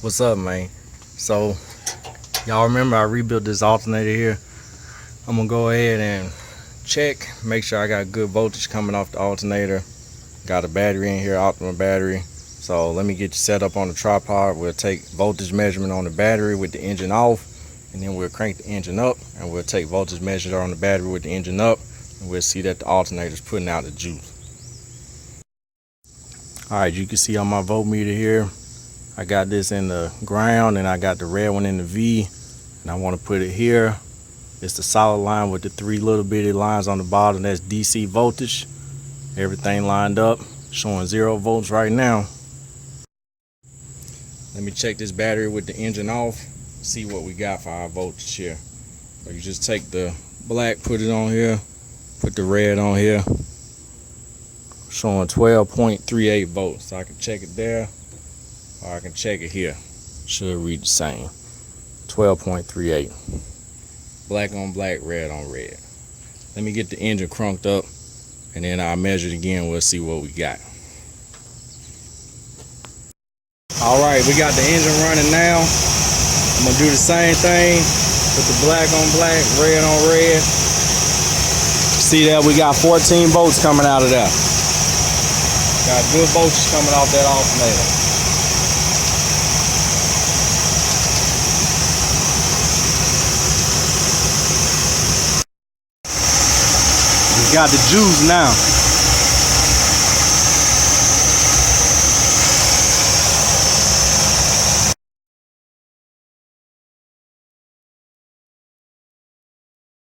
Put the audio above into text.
What's up, man? So, y'all remember I rebuilt this alternator here. I'm gonna go ahead and check, make sure I got good voltage coming off the alternator. Got a battery in here, optimal battery. So let me get you set up on the tripod. We'll take voltage measurement on the battery with the engine off, and then we'll crank the engine up, and we'll take voltage measure on the battery with the engine up, and we'll see that the alternator's putting out the juice. Alright, you can see on my voltmeter here, I got this in the ground and I got the red one in the V, and I want to put it here. It's the solid line with the 3 little bitty lines on the bottom. That's DC voltage. Everything lined up, showing 0 volts right now. Let me check this battery with the engine off, see what we got for our voltage here. So you just take the black, put it on here, put the red on here, showing 12.38 volts. So I can check it there, or I can check it here. Should read the same. 12.38. Black on black, red on red. Let me get the engine crunked up, and then I'll measure it again. We'll see what we got. Alright, we got the engine running now. I'm gonna do the same thing. Put the black on black, red on red. See that we got 14 volts coming out of there. Got good voltage coming off that alternator. We got the juice now.